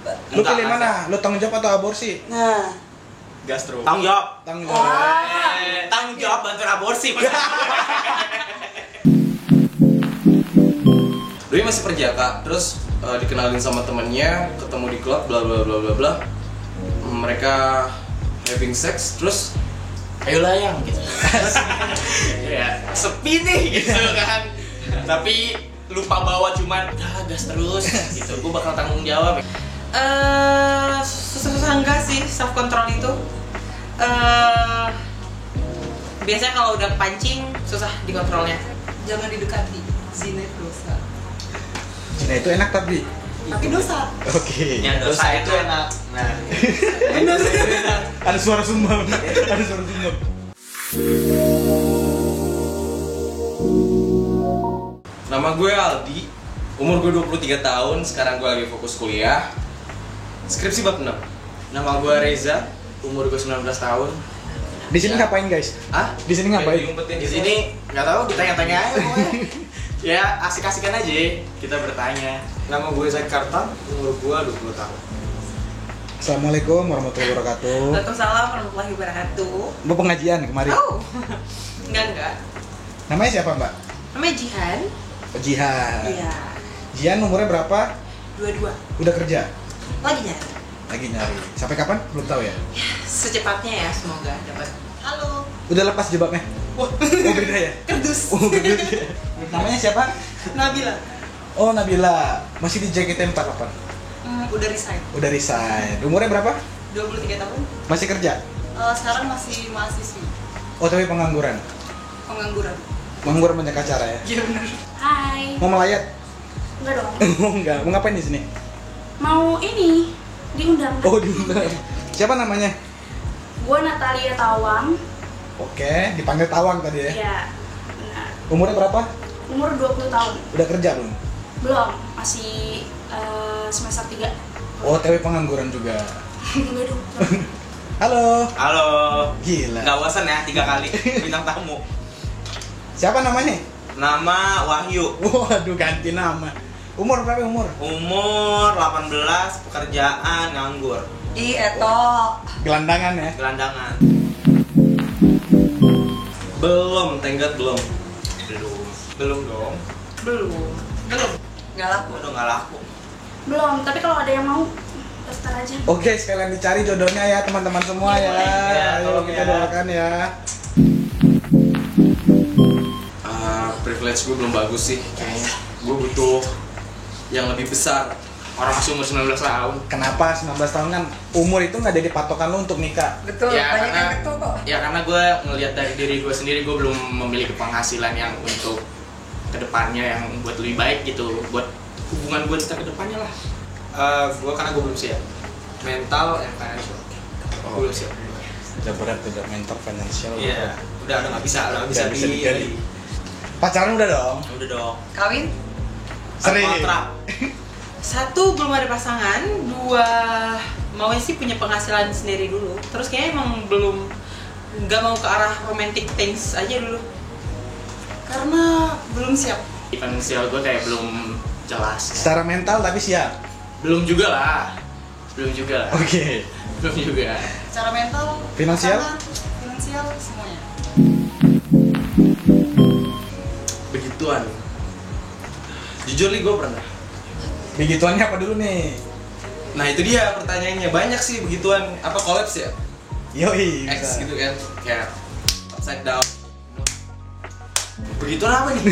Lu pilih mana? Lu tanggung jawab atau aborsi? Nah, Gastro. Tanggung jawab. Tanggung jawab. Tanggung jawab bantuan aborsi. Doi masih perjaka, terus dikenalin sama temennya, ketemu di klub, bla bla bla bla bla. Mereka having sex, terus ayolah yang gitu. Ya, sepi nih gitu kan. Tapi lupa bawa cuman gas terus gitu. Gue bakal tanggung jawab. susah enggak sih self control itu? Biasanya kalau udah pancing susah dikontrolnya. Jangan didekati, zina itu dosa. Zina itu enak tapi. Tapi dosa. Oke. Yang dosa itu enak. Nah. Ada suara sumbang. Ada suara sumbang. Nama gue Aldi, umur gue 23 tahun, sekarang gue lagi fokus kuliah. Skripsi bab 6. Nama gue Reza, umur gue 19 tahun. Di sini Ya. ngapain guys? Ah? Di sini ngapain? Di sini nggak tahu, ditanya-tanya aja pokoknya. Ya asik-asikan aja kita bertanya. Nama gue Zakarta, umur gue 20 tahun. Assalamualaikum warahmatullahi wabarakatuh. Waalaikumsalam warahmatullahi wabarakatuh. Mau pengajian kemarin? Oh, enggak. Namanya siapa mbak? Namanya Jihan. Jihan. Iya. Jihan umurnya berapa? 22. Udah kerja? Lagi nyari. Lagi nyari. Sampai kapan? Belum tahu ya? Secepatnya ya, semoga dapat. Halo. Udah lepas jebaknya? Wah, Oh beda ya? kerdus. Oh beda ya? Namanya siapa? Nabila. Oh Nabila. Masih di JKT 48? Udah resign. Udah resign. Umurnya berapa? 23 tahun. Masih kerja? Sekarang masih mahasiswi. Oh tapi pengangguran? Pengangguran. Pengangguran banyak acara ya? Iya benar. Hai. Mau melayat? Enggak dong. Oh enggak. Mau ngapain di sini? Mau ini diundang. Oh diundang. Siapa namanya? Gue Natalia Tawang. Oke, dipanggil Tawang tadi ya? Iya. Benar. Umurnya berapa? Umur 20 tahun. Udah kerja belum? Belum, masih semester 3. Oh, TW pengangguran juga. Enggak dong. Halo. Halo. Gila. Nggak bosan ya 3 kali bintang tamu. Siapa namanya? Nama Wahyu. Waduh, ganti nama. Umur berapa umur? Umur 18, pekerjaan nganggur, Di Eto. Gelandangan ya? gelandangan. Belum, tenggat belum. Belum dong. Belum. Nggak laku. Udah nggak laku. Belum, tapi kalau ada yang mau daftar aja. Oke, sekalian dicari jodohnya ya teman-teman semua ya. Iya, Ayo tolong kita ya. doakan ya. Privilege gue belum bagus sih kayaknya. Gue butuh yang lebih besar. Orang masih umur 19 tahun. Kenapa 19 tahun kan umur itu nggak jadi patokan lo untuk nikah? Betul, Ya, banyak karena- yang betul kok. Ya karena gue ngelihat dari diri gue sendiri, gue belum memiliki penghasilan yang untuk kedepannya yang buat lebih baik gitu, buat hubungan gue ke depannya lah. Karena gue belum siap. Mental and financial. Oh. Gue belum siap. Udah berat udah mental financial. Iya. Udah nggak bisa, nggak bisa Nggak bisa di. digali. Pacaran udah dong. Udah dong. Kawin? Sering. Kontrak. Satu, belum ada pasangan. Dua, maunya sih punya penghasilan sendiri dulu. Terus kayaknya emang belum, nggak mau ke arah romantic things aja dulu. Karena belum siap. Finansial gue kayak belum jelas. Secara mental tapi siap. Belum juga lah. Oke. Belum juga. Secara mental, Finansial? pasangan, finansial, semuanya. Begituan. Jujur nih gue pernah. Begituannya apa dulu nih? Nah itu dia pertanyaannya, banyak sih begituan. Apa collapse ya? Yoi. X bisa. gitu kan, kayak upside down. Begituan apa nih?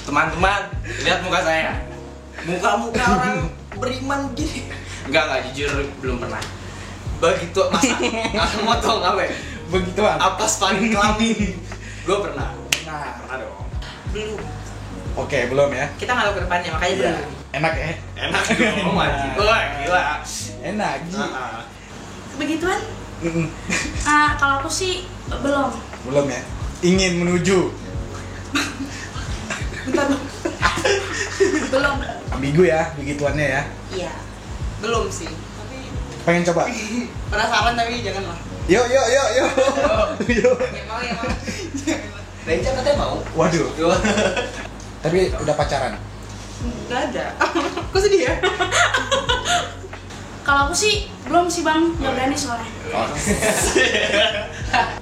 Teman-teman, lihat muka saya. Muka-muka orang beriman gini. Enggak, jujur belum pernah. Begitu masa aku motong apa ya? Begituan. Apa paling kelamin? Gue pernah. Nah, Pernah dong. Belum. oke, belum ya. Kita nggak tahu ke depannya, makanya Iya. belum. Enak ya? Enak dong, wajib. Wah, gila. Enak, Ji. Begituan? Mm-mm. Kalau aku sih belum. Belum ya? Ingin menuju. Bentar, Bang. Belum. Ambigu ya, begituannya ya. Iya. Belum sih. Tapi Pengen coba? penasaran tapi janganlah. Yuk. Yuk. Ya mau ya mau. Reja katanya mau. Waduh. Tapi udah pacaran? Nggak ada. Kok sedih ya? Kalau aku sih belum sih bang, nggak berani soalnya.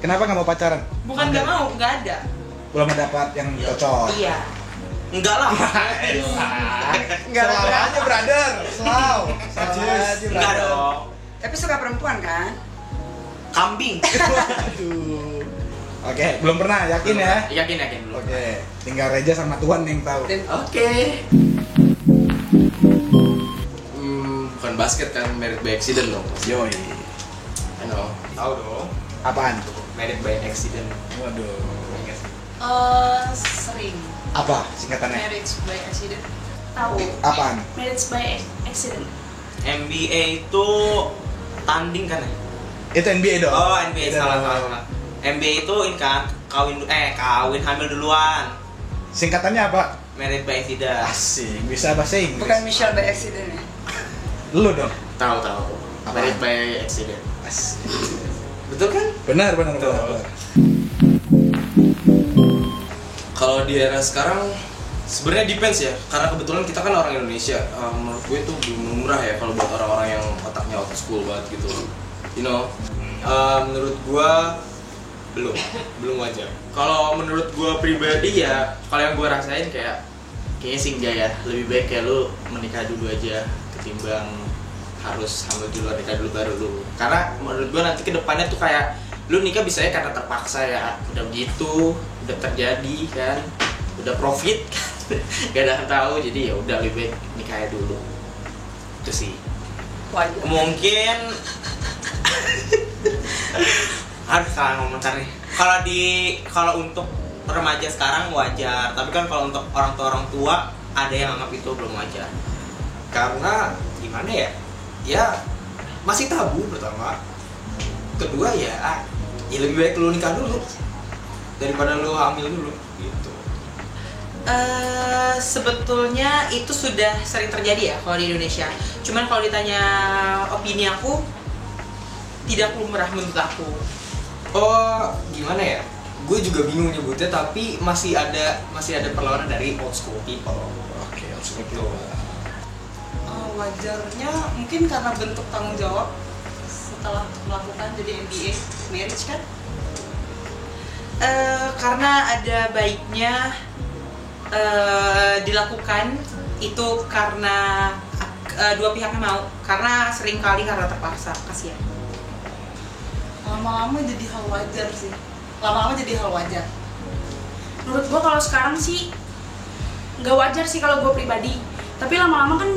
Kenapa nggak mau pacaran? Bukan nggak mau, nggak ada. Belum dapat yang cocok. Iya. Enggak lah. Selalu aja brother, selalu. Selalu aja Enggak brother. dong. Tapi suka perempuan kan? Kambing. Aduh. Oke, belum pernah, yakin ya? Yakin belum. Oke, tinggal Reja sama Tuhan yang tahu. Oke. Bukan basket kan, married by accident dong. Yoi. I know. Tahu dong. Apaan? Married by accident. Waduh. Sering. Apa singkatannya? Marriage by accident. Tahu. Apaan? Marriage by accident. MBA itu tanding kan ya? Itu NBA dong. Oh, NBA Beda salah. dong. MBA itu ini kan kawin hamil duluan. Singkatannya apa? Married by accident. Asik, bisa bahasa Inggris. Bukan Michelle by accident ya? Lu dong. Tahu. Apa? Married by accident. Asik. Betul kan? Benar. Betul. Kalau di era sekarang sebenarnya depends ya, karena kebetulan kita kan orang Indonesia. Menurut gue itu belum murah ya kalau buat orang-orang yang otaknya out of school banget gitu. You know, Menurut gua belum wajar. Kalau menurut gua pribadi ya, kalau yang gua rasain kayaknya sih enggak ya. Lebih baik kayak lu menikah dulu aja ketimbang harus hamil dulu, nikah dulu baru lu. Karena menurut gua nanti kedepannya tuh kayak lu nikah bisa ya karena terpaksa ya. Udah begitu, udah terjadi kan, udah profit, gak ada yang tahu. Jadi ya udah lebih baik nikahnya dulu. Itu sih. Wajar. Mungkin harus salah komentar nih. Kalau untuk remaja sekarang wajar, tapi kan kalau untuk orang tua ada yang anggap itu belum wajar. Karena gimana ya? Ya masih tabu pertama. Kedua ya lebih baik lu nikah dulu daripada lu hamil dulu gitu. Sebetulnya itu sudah sering terjadi ya kalau di Indonesia. Cuman kalau ditanya opini aku, tidak lumrah menurut aku. Oh, gimana ya? Gue juga bingung nyebutnya, tapi masih ada perlawanan dari old school people. Oke, langsung Gitu. Wajarnya mungkin karena bentuk tanggung jawab setelah melakukan jadi MBA marriage kan? Karena ada baiknya dilakukan itu karena dua pihaknya mau. Karena seringkali karena terpaksa, kasihan. Lama-lama jadi hal wajar sih. Lama-lama jadi hal wajar. Menurut gua kalau sekarang sih nggak wajar sih kalau gua pribadi. Tapi lama-lama kan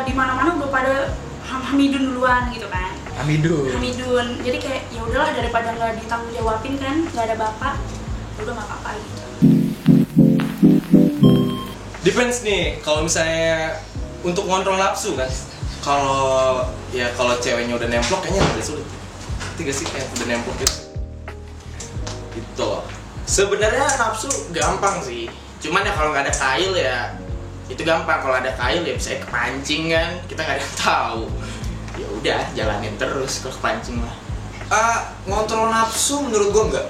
di mana-mana udah pada hamidun duluan gitu kan. Hamidun. Jadi kayak ya udahlah daripada nggak ditanggung jawabin kan, nggak ada bapak, ya udah nggak apa-apa gitu. depends nih. Kalau misalnya untuk ngontrol nafsu kan, kalau ceweknya udah nemplok kayaknya lebih sulit. Tiga sih kayak udah nemplok gitu. Gitu loh. Sebenarnya nafsu gampang sih. Cuman ya kalau nggak ada kail ya itu gampang. Kalau ada kail ya bisa kepancing kan. Kita nggak ada yang tahu. Ya udah jalanin terus kalau kepancing lah. Ngontrol nafsu menurut gua enggak.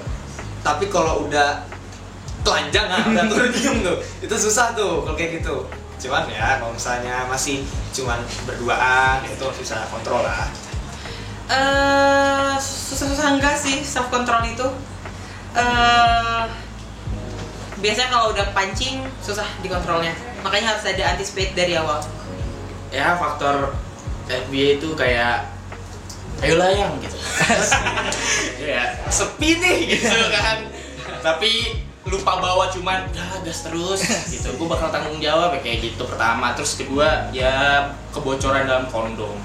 Tapi kalau udah telanjang udah turun diem tuh. Itu susah tuh kalau kayak gitu. Cuman ya kalau misalnya masih cuman berduaan ya itu bisa kontrol lah. Susah enggak sih self control itu. Biasanya kalau udah pancing susah dikontrolnya, makanya harus ada anticipate dari awal. Ya faktor FBA itu kayak ayolah yang gitu. Ya sepi nih gitu kan. Tapi lupa bawa cuman gas terus gitu. Gue bakal tanggung jawab ya kayak gitu pertama. Terus kedua ya kebocoran dalam kondom.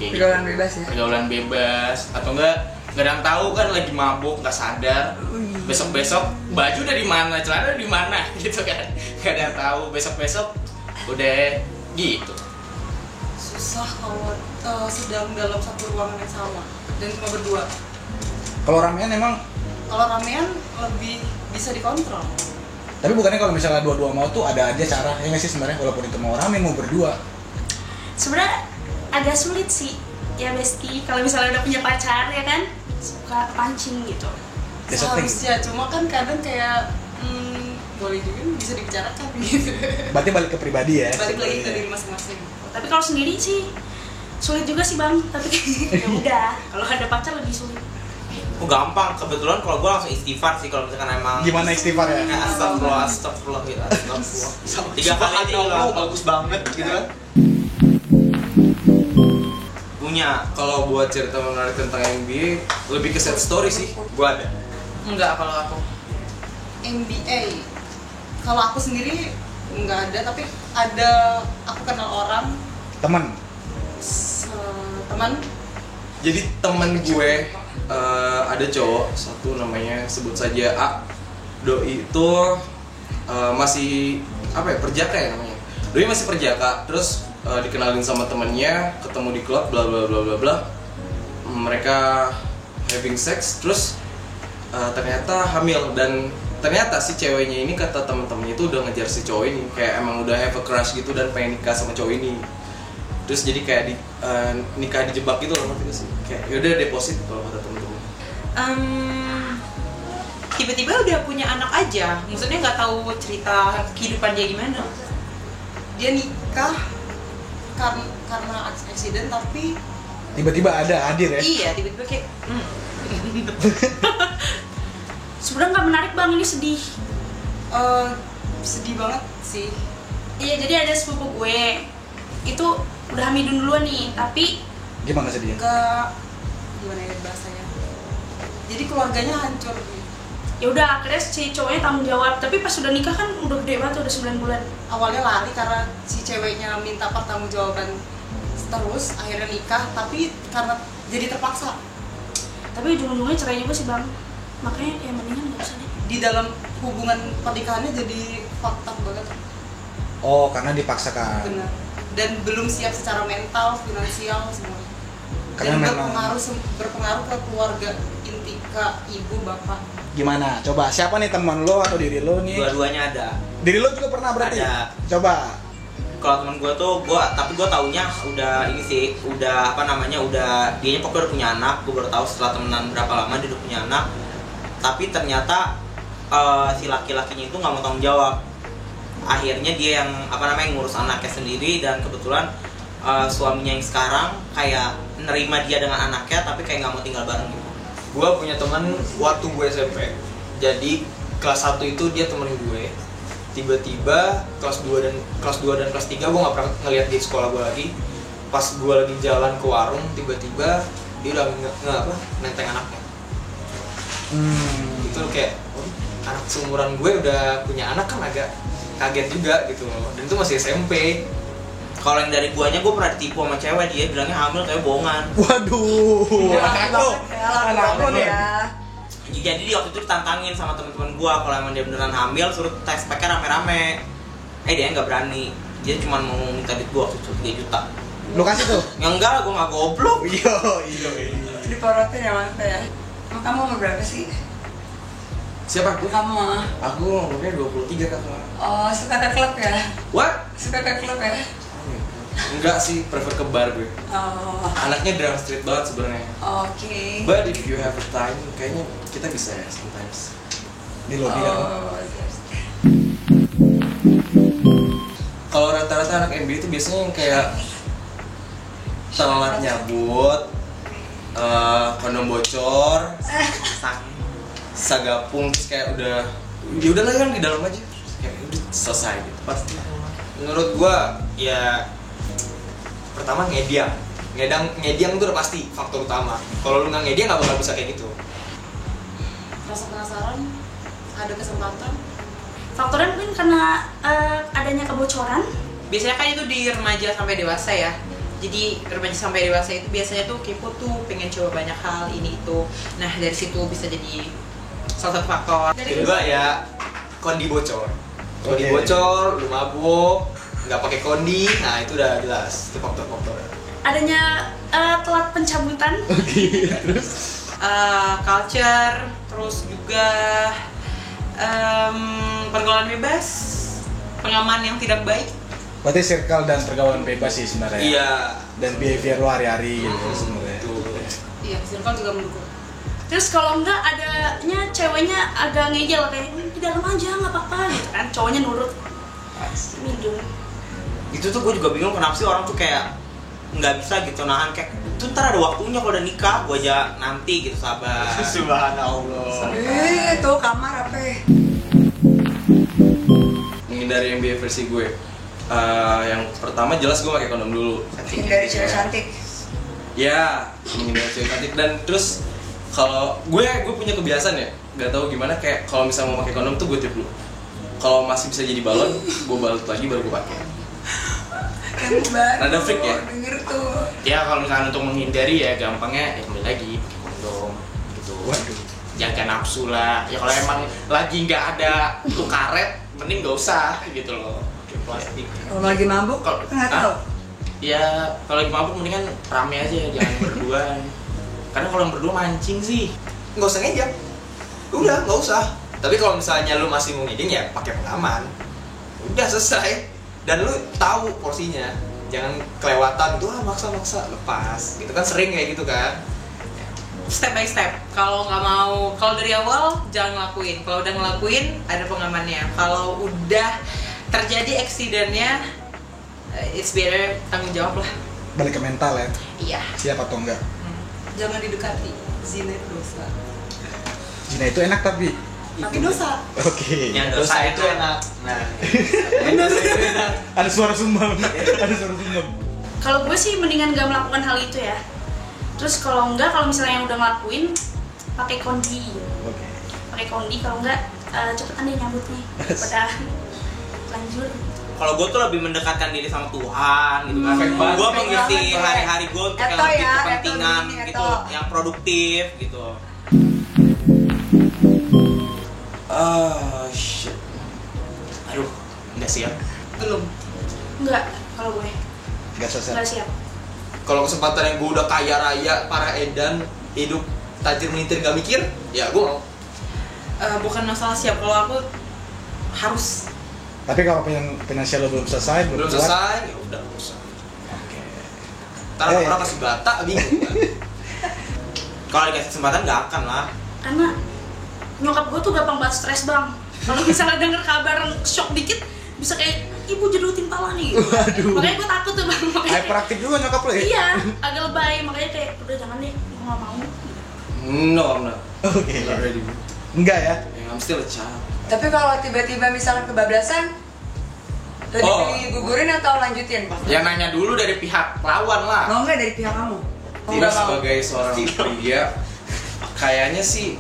Kayak Pergaulan gitu. bebas ya? Pergaulan bebas atau enggak ada yang tahu kan lagi mabuk nggak sadar. Besok baju dari mana, celana dari mana gitu kan. Gak ada yang tahu. Besok udah gitu. Susah kalau sedang dalam satu ruangan yang sama dan cuma berdua. Kalau ramean emang, Kalau ramean lebih bisa dikontrol. tapi bukannya kalau misalnya dua-dua mau tuh ada aja cara ya nggak sih sebenarnya, walaupun itu mau rame mau berdua. Sebenarnya agak sulit sih ya Besti, kalau misalnya udah punya pacar ya kan suka pancing gitu. That's the thing. Seharusnya, cuma kan kadang kayak boleh juga bisa dibicarakan gitu. Berarti balik ke pribadi ya. Balik lagi ke sebenarnya. diri masing-masing. Tapi kalau sendiri sih Sulit juga sih bang, tapi ya udah. Kalau ada pacar lebih sulit. Oh gampang, kebetulan kalau gue langsung istighfar sih kalau misalkan emang. Gimana istighfar ya? Astagfirullah gitu. 3 kali aja Allah, bagus banget gitu kan. punya. Kalau buat cerita menarik tentang NBA lebih ke set story sih. Gua ada. Enggak kalau aku. NBA. Kalau aku sendiri nggak ada, tapi ada aku kenal orang Temen. teman. Jadi temen gue ada cowok satu namanya sebut saja A. Doi itu masih apa ya, perjaka ya namanya. Doi masih perjaka, terus dikenalin sama temennya, ketemu di klub, bla bla bla bla bla. Mereka having sex, terus ternyata hamil, dan ternyata si ceweknya ini kata temen-temennya itu udah ngejar si cowok ini, kayak emang udah have a crush gitu dan pengen nikah sama cowok ini. Terus jadi kayak nikah dijebak gitu loh, ngerti gak sih? Kayak yaudah deposit kalau kata temen-temen. Tiba-tiba udah punya anak aja, maksudnya nggak tahu cerita kehidupan dia gimana. Dia nikah karena accident, tapi Tiba-tiba ada hadir ya. Iya, tiba-tiba kayak Sebenarnya nggak menarik bang, ini sedih. sedih banget sih. Iya, jadi ada sepupu gue itu udah hamidun duluan nih, tapi Gimana sedihnya? Gimana ya bahasanya? Jadi keluarganya hancur. ya udah akhirnya si cowoknya tanggung jawab. Tapi pas udah nikah kan udah gede banget, udah 9 bulan. Awalnya lari karena si ceweknya minta pertanggungjawaban terus, akhirnya nikah, tapi karena jadi terpaksa. Tapi ujung-ujungnya cerai juga sih bang. Makanya ya mendingan nggak usah deh. Di dalam hubungan pernikahannya jadi fakta banget. Oh, karena dipaksakan. Benar. Dan belum siap secara mental, finansial, semuanya. Karena Dan memang berpengaruh ke keluarga inti, ke ibu, bapak. gimana? Coba siapa nih teman lo atau diri lo nih? Dua-duanya ada. Diri lo juga pernah berarti? Ada. Coba. Kalau temen gue tuh, tapi gue taunya udah ini sih, udah apa namanya, udah dianya pokoknya udah punya anak. Gue baru tahu setelah temenan berapa lama dia udah punya anak. Tapi ternyata si laki-lakinya itu nggak mau tanggung jawab. Akhirnya dia yang apa namanya ngurus anaknya sendiri, dan kebetulan suaminya yang sekarang kayak nerima dia dengan anaknya, tapi kayak nggak mau tinggal bareng gitu. Gue punya teman waktu gue SMP. Jadi kelas 1 itu dia temen gue. Tiba-tiba kelas 2 dan kelas 3 gue nggak pernah ngeliat dia di sekolah gue lagi. Pas gue lagi jalan ke warung, tiba-tiba dia udah nenteng anaknya. Itu kayak anak seumuran gue udah punya anak, kan agak kaget juga gitu loh. Dan itu masih SMP. Kalau yang dari guanya, gue pernah ditipu sama cewek, dia bilangnya hamil tapi bohongan. Waduh, anak lo. Anak lo nih. Jadi dia waktu itu ditantangin sama teman-teman gua, kalau emang dia beneran hamil suruh tes pakai rame-rame. Dia nggak berani, dia cuma mau minta duit gua waktu itu 3 juta. Lo kasih tuh? Ya enggak lah, gua nggak goblok. Iya. Diporotin ya mas ya. Kamu umur berapa sih? Siapa? Kamu? Aku umurnya 23 kakak. Oh, suka ke klub ya? What? Suka ke klub ya? Enggak sih, prefer ke bar gue. Oh, Anaknya drum street banget sebenarnya. oke. But if you have a time, kayaknya kita bisa ya sometimes. Di lobby kan. Kalau rata-rata anak NBA itu biasanya yang kayak telat nyabut, kondom bocor, sagapung, terus kayak udah ya udahlah kan di dalam aja, kayak udah selesai gitu pasti. Menurut gue ya pertama ngediang itu udah pasti faktor utama. Kalau lu nggak ngediang nggak bakal bisa kayak gitu. Rasa penasaran, ada kesempatan. Faktornya mungkin karena adanya kebocoran. biasanya kan itu di remaja sampai dewasa ya. Jadi remaja sampai dewasa itu biasanya tuh kepo tuh, pengen coba banyak hal ini itu. Nah dari situ bisa jadi salah satu faktor. Kedua ya kondi bocor. Kondi Oke. bocor, lu mabuk, nggak pakai kondi, nah itu udah jelas itu faktor-faktor. Adanya telat pencabutan. Culture, terus juga pergaulan bebas, pengaman yang tidak baik. Berarti circle dan pergaulan bebas sih sebenarnya. Iya. Dan behavior lo hari-hari gitu sebenarnya. Iya, circle juga mendukung. Terus kalau enggak adanya ceweknya agak ngejel kayak di dalam aja nggak apa-apa gitu kan. Cowoknya nurut. Minum. Itu tuh gue juga bingung kenapa sih orang tuh kayak nggak bisa gitu nahan kayak itu ntar ada waktunya kalau udah nikah gue aja nanti gitu sabar. Subhanallah. Tuh kamar apa? Menghindari MBA versi gue. Yang pertama jelas gue pakai kondom dulu. Hindari cewek cantik. Ya, menghindari cewek cantik. Dan terus kalau gue punya kebiasaan ya, nggak tahu gimana, kayak kalau misalnya mau pakai kondom tuh gue tiup dulu. Kalau masih bisa jadi balon, gue balut lagi baru gue pakai. Rada freak ya. Denger tuh. Ya kalau misalnya untuk menghindari ya gampangnya ya kembali lagi pakai kondom gitu. Waduh. Jaga nafsu lah. Ya kalau emang lagi nggak ada tuh karet, mending nggak usah gitu loh. Kayak plastik. Kalau lagi mabuk, Kalau nggak tahu. Ya kalau lagi mabuk mendingan rame aja, jangan berduaan. Karena kalau yang berdua mancing sih. Nggak usah ngejak. Udah, nggak usah. Tapi kalau misalnya lu masih mau ngiding ya pakai pengaman. Udah selesai. Dan lu tahu porsinya. Jangan kelewatan tuh maksa-maksa lepas. Gitu kan sering kayak gitu kan. Step by step. Kalau nggak mau, kalau dari awal jangan ngelakuin. Kalau udah ngelakuin ada pengamannya. Kalau udah terjadi accident-nya, it's better tanggung jawab lah. Balik ke mental ya. Iya. Siap atau enggak? Jangan didekati. Zina itu dosa. Zina itu enak tapi. Tapi dosa. Oke. Yang dosa itu enak. Nah, Ada suara sumbang. Ada suara sumbang. Kalau gue sih mendingan gak melakukan hal itu ya. Terus kalau enggak, kalau misalnya yang udah ngelakuin, pakai kondi. Oke. Pakai kondi, kalau enggak cepetan deh nyambutnya. Pada lanjut. Kalau gue tuh lebih mendekatkan diri sama Tuhan gitu kan. Gue mengisi hari-hari gue untuk yang Eto lebih ya, kepentingan eto begini, gitu, eto. yang produktif gitu. Shit. Aduh, nggak siap. Belum. Enggak, kalau gue Enggak selesai. enggak siap. kalau kesempatan yang gue udah kaya raya, para edan, hidup tajir melintir gak mikir, ya gue mau. Bukan masalah siap, kalau aku harus. Tapi kalau finansial lo belum selesai, Belum kuat, selesai, ya udah nggak usah. Oke. Ntar orang kasih bata, bingung kan? Kalau dikasih kesempatan nggak akan lah. Karena nyokap gue tuh gampang banget stres bang. Kalau misalnya denger kabar shock dikit, bisa kayak ibu jedutin pala nih gitu. Waduh. Makanya gue takut tuh bang. Makanya kayak- Hyperaktif juga nyokap lo ya? Iya, agak lebay. Makanya kayak udah jangan deh, gue gak mau. No, I'm not. Oke. Not ready. Enggak ya? I'm still a child. Tapi kalau tiba-tiba misalnya kebablasan, lebih Oh. pilih gugurin atau lanjutin? Ya nanya dulu dari pihak lawan lah. Mau nggak dari pihak kamu? Gue sebagai seorang pria, kayaknya sih.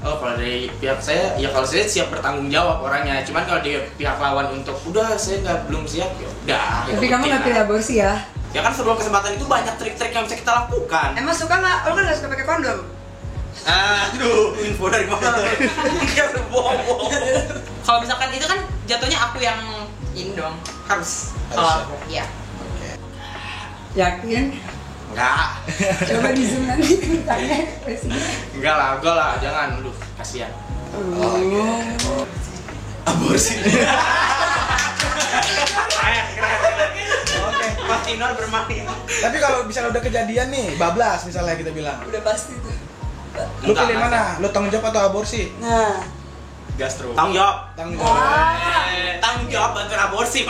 Oh kalau dari pihak saya, ya kalau saya siap bertanggung jawab orangnya. Cuman kalau di pihak lawan untuk udah saya belum siap, ya udah. Tapi kamu nggak pilih aborsi ya? Ya kan sebelum kesempatan itu banyak trik-trik yang bisa kita lakukan. Emang suka nggak? Lo kan nggak suka pakai kondom? Aduh, info dari mana? Dia udah bohong. Kalau misalkan itu kan jatuhnya aku yang ini dong, harus. Harus Kalau ya? aku, iya. Yakin? Enggak. Coba di zoom nanti tanya Enggak lah, jangan lu, kasihan. Aborsi. Oke. Mas Inor bermain. Tapi kalau misalnya udah kejadian nih, bablas misalnya kita bilang. Udah pasti tuh. Lu Enggak, pilih enggak. mana? Lu tanggung jawab atau aborsi? Nah, Gastro. Tanggung jawab. Tanggung jawab. Tanggung jawab bantuan aborsi.